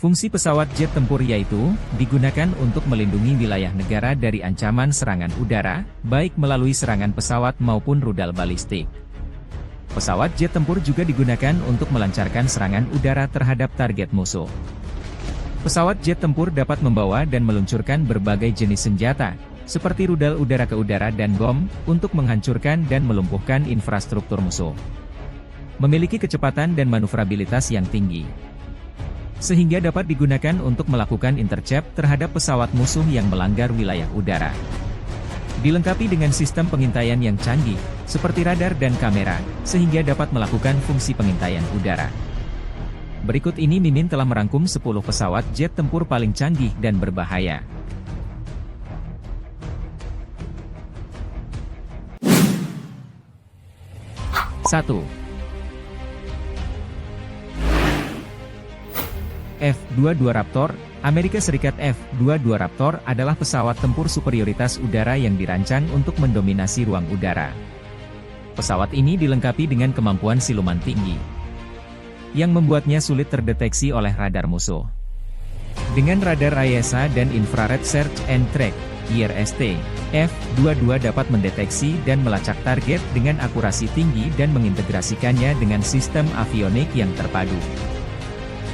Fungsi pesawat jet tempur yaitu, digunakan untuk melindungi wilayah negara dari ancaman serangan udara, baik melalui serangan pesawat maupun rudal balistik. Pesawat jet tempur juga digunakan untuk melancarkan serangan udara terhadap target musuh. Pesawat jet tempur dapat membawa dan meluncurkan berbagai jenis senjata, seperti rudal udara ke udara dan bom, untuk menghancurkan dan melumpuhkan infrastruktur musuh. Memiliki kecepatan dan manuvrabilitas yang tinggi, sehingga dapat digunakan untuk melakukan intercept terhadap pesawat musuh yang melanggar wilayah udara. Dilengkapi dengan sistem pengintaian yang canggih, seperti radar dan kamera, sehingga dapat melakukan fungsi pengintaian udara. Berikut ini Mimin telah merangkum 10 pesawat jet tempur paling canggih dan berbahaya. Satu. F-22 Raptor. Amerika Serikat F-22 Raptor adalah pesawat tempur superioritas udara yang dirancang untuk mendominasi ruang udara. Pesawat ini dilengkapi dengan kemampuan siluman tinggi, yang membuatnya sulit terdeteksi oleh radar musuh. Dengan radar AESA dan Infrared Search and Track (IRST), F-22 dapat mendeteksi dan melacak target dengan akurasi tinggi dan mengintegrasikannya dengan sistem avionik yang terpadu.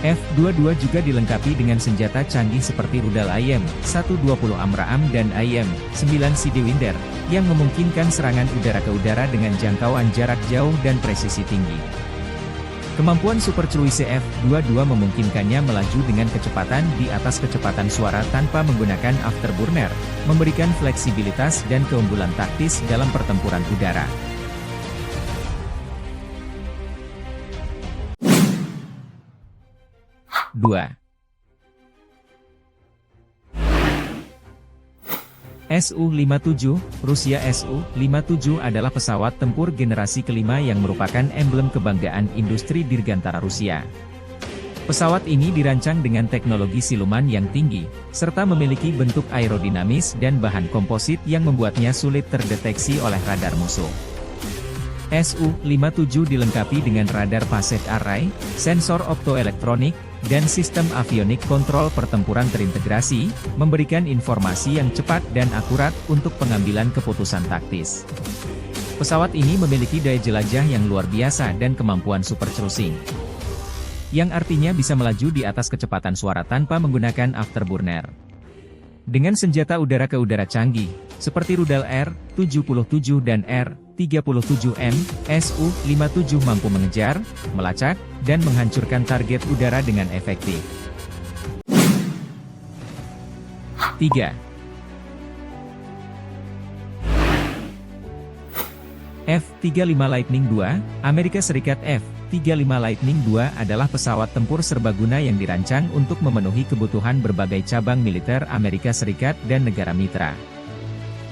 F-22 juga dilengkapi dengan senjata canggih seperti rudal IM-120 AMRAAM dan IM-9 Sidewinder, yang memungkinkan serangan udara ke udara dengan jangkauan jarak jauh dan presisi tinggi. Kemampuan Super Cruise F-22 memungkinkannya melaju dengan kecepatan di atas kecepatan suara tanpa menggunakan afterburner, memberikan fleksibilitas dan keunggulan taktis dalam pertempuran udara. 2. Su-57, Rusia. Su-57 adalah pesawat tempur generasi kelima yang merupakan emblem kebanggaan industri dirgantara Rusia. Pesawat ini dirancang dengan teknologi siluman yang tinggi, serta memiliki bentuk aerodinamis dan bahan komposit yang membuatnya sulit terdeteksi oleh radar musuh. Su-57 dilengkapi dengan radar Paset Array, sensor optoelektronik, dan sistem avionik kontrol pertempuran terintegrasi, memberikan informasi yang cepat dan akurat untuk pengambilan keputusan taktis. Pesawat ini memiliki daya jelajah yang luar biasa dan kemampuan super cruising, yang artinya bisa melaju di atas kecepatan suara tanpa menggunakan afterburner. Dengan senjata udara ke udara canggih, seperti rudal R-77 dan R-37M, Su-57 mampu mengejar, melacak, dan menghancurkan target udara dengan efektif. 3. F-35 Lightning II. Amerika Serikat F-35 Lightning II adalah pesawat tempur serbaguna yang dirancang untuk memenuhi kebutuhan berbagai cabang militer Amerika Serikat dan negara mitra.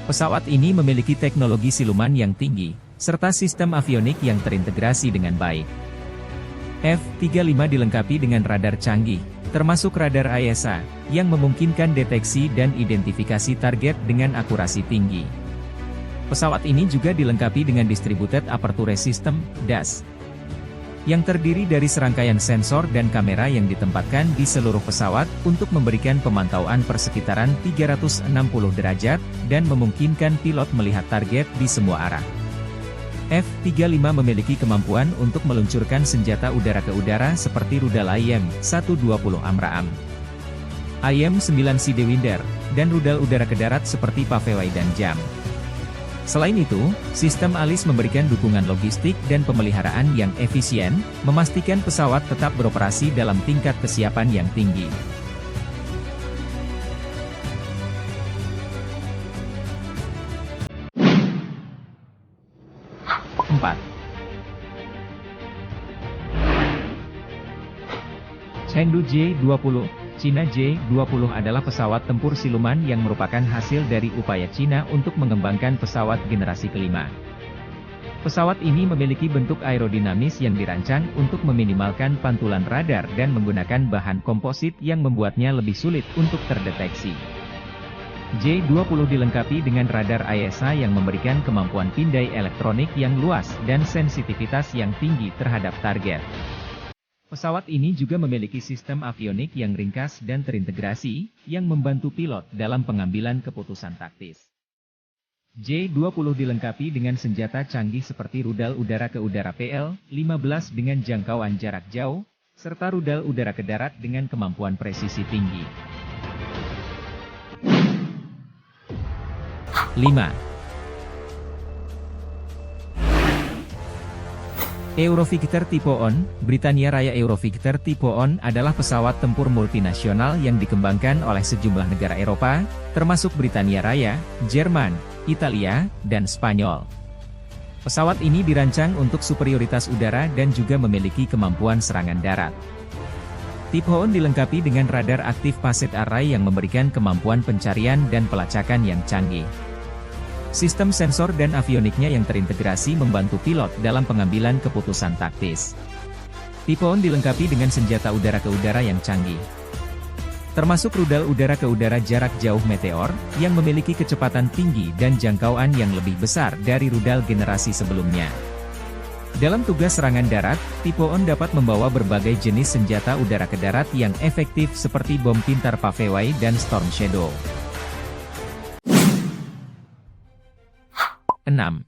Pesawat ini memiliki teknologi siluman yang tinggi, serta sistem avionik yang terintegrasi dengan baik. F-35 dilengkapi dengan radar canggih, termasuk radar AESA, yang memungkinkan deteksi dan identifikasi target dengan akurasi tinggi. Pesawat ini juga dilengkapi dengan Distributed Aperture System, DAS, yang terdiri dari serangkaian sensor dan kamera yang ditempatkan di seluruh pesawat untuk memberikan pemantauan persekitaran 360 derajat, dan memungkinkan pilot melihat target di semua arah. F-35 memiliki kemampuan untuk meluncurkan senjata udara ke udara seperti rudal IM-120 AMRAAM, IM-9 Sidewinder, dan rudal udara ke darat seperti Paveway dan JAM. Selain itu, sistem ALIS memberikan dukungan logistik dan pemeliharaan yang efisien, memastikan pesawat tetap beroperasi dalam tingkat kesiapan yang tinggi. 4. Chengdu J-20. Cina J-20 adalah pesawat tempur siluman yang merupakan hasil dari upaya Cina untuk mengembangkan pesawat generasi kelima. Pesawat ini memiliki bentuk aerodinamis yang dirancang untuk meminimalkan pantulan radar dan menggunakan bahan komposit yang membuatnya lebih sulit untuk terdeteksi. J-20 dilengkapi dengan radar AESA yang memberikan kemampuan pindai elektronik yang luas dan sensitivitas yang tinggi terhadap target. Pesawat ini juga memiliki sistem avionik yang ringkas dan terintegrasi, yang membantu pilot dalam pengambilan keputusan taktis. J-20 dilengkapi dengan senjata canggih seperti rudal udara ke udara PL-15 dengan jangkauan jarak jauh, serta rudal udara ke darat dengan kemampuan presisi tinggi. 5. Eurovictor Type On, Britania Raya. Eurovictor Type On adalah pesawat tempur multinasional yang dikembangkan oleh sejumlah negara Eropa, termasuk Britania Raya, Jerman, Italia, dan Spanyol. Pesawat ini dirancang untuk superioritas udara dan juga memiliki kemampuan serangan darat. Type On dilengkapi dengan radar aktif Passet Array yang memberikan kemampuan pencarian dan pelacakan yang canggih. Sistem sensor dan avioniknya yang terintegrasi membantu pilot dalam pengambilan keputusan taktis. Type On dilengkapi dengan senjata udara ke udara yang canggih, termasuk rudal udara ke udara jarak jauh Meteor, yang memiliki kecepatan tinggi dan jangkauan yang lebih besar dari rudal generasi sebelumnya. Dalam tugas serangan darat, Type On dapat membawa berbagai jenis senjata udara ke darat yang efektif seperti bom pintar Paveway dan Storm Shadow. 6.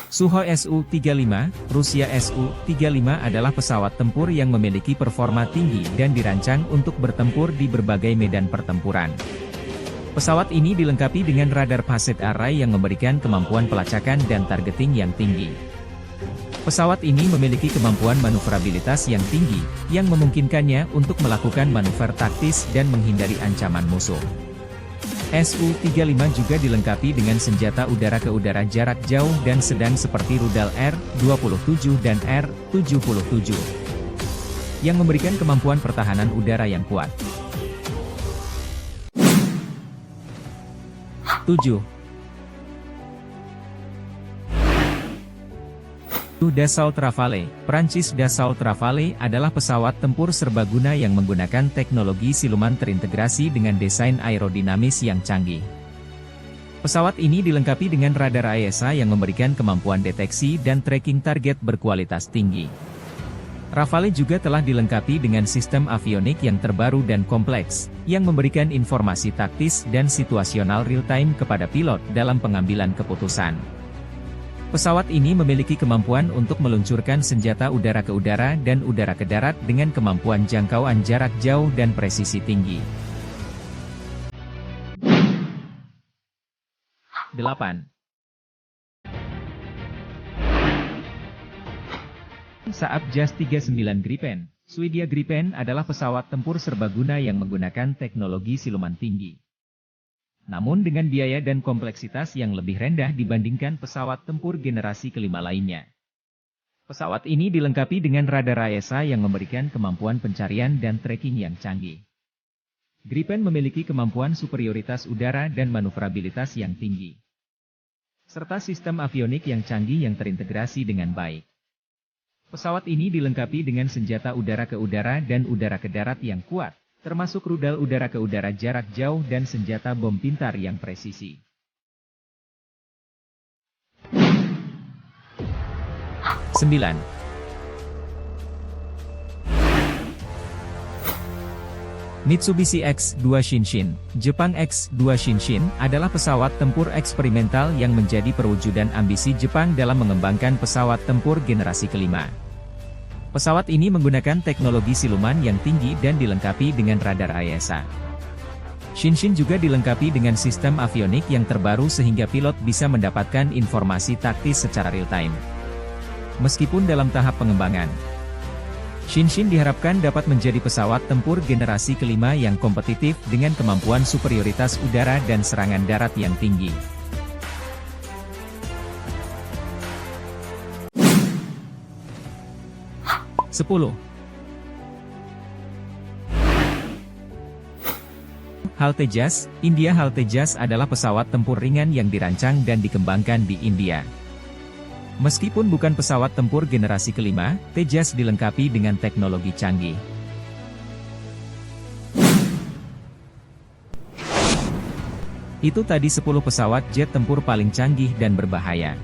Sukhoi Su-35, Rusia. Su-35 adalah pesawat tempur yang memiliki performa tinggi dan dirancang untuk bertempur di berbagai medan pertempuran. Pesawat ini dilengkapi dengan radar Passet Array yang memberikan kemampuan pelacakan dan targeting yang tinggi. Pesawat ini memiliki kemampuan manuverabilitas yang tinggi, yang memungkinkannya untuk melakukan manuver taktis dan menghindari ancaman musuh. Su-35 juga dilengkapi dengan senjata udara ke udara jarak jauh dan sedang seperti rudal R-27 dan R-77, yang memberikan kemampuan pertahanan udara yang kuat. 7. Dassault Rafale, Prancis. Dassault Rafale adalah pesawat tempur serbaguna yang menggunakan teknologi siluman terintegrasi dengan desain aerodinamis yang canggih. Pesawat ini dilengkapi dengan radar AESA yang memberikan kemampuan deteksi dan tracking target berkualitas tinggi. Rafale juga telah dilengkapi dengan sistem avionik yang terbaru dan kompleks, yang memberikan informasi taktis dan situasional real-time kepada pilot dalam pengambilan keputusan. Pesawat ini memiliki kemampuan untuk meluncurkan senjata udara ke udara dan udara ke darat dengan kemampuan jangkauan jarak jauh dan presisi tinggi. 8. Saab Jas 39 Gripen. Swedia Gripen adalah pesawat tempur serbaguna yang menggunakan teknologi siluman tinggi, namun dengan biaya dan kompleksitas yang lebih rendah dibandingkan pesawat tempur generasi kelima lainnya. Pesawat ini dilengkapi dengan radar AESA yang memberikan kemampuan pencarian dan tracking yang canggih. Gripen memiliki kemampuan superioritas udara dan manuverabilitas yang tinggi, serta sistem avionik yang canggih yang terintegrasi dengan baik. Pesawat ini dilengkapi dengan senjata udara ke udara dan udara ke darat yang kuat, termasuk rudal udara ke udara jarak jauh dan senjata bom pintar yang presisi. 9. Mitsubishi X-2 Shinshin. Jepang X-2 Shinshin adalah pesawat tempur eksperimental yang menjadi perwujudan ambisi Jepang dalam mengembangkan pesawat tempur generasi kelima. Pesawat ini menggunakan teknologi siluman yang tinggi dan dilengkapi dengan radar AESA. Shinshin juga dilengkapi dengan sistem avionik yang terbaru sehingga pilot bisa mendapatkan informasi taktis secara real-time. Meskipun dalam tahap pengembangan, Shinshin diharapkan dapat menjadi pesawat tempur generasi kelima yang kompetitif dengan kemampuan superioritas udara dan serangan darat yang tinggi. 10. Halte-Jas, India. Halte-Jas adalah pesawat tempur ringan yang dirancang dan dikembangkan di India. Meskipun bukan pesawat tempur generasi kelima, Tejas dilengkapi dengan teknologi canggih. Itu tadi 10 pesawat jet tempur paling canggih dan berbahaya.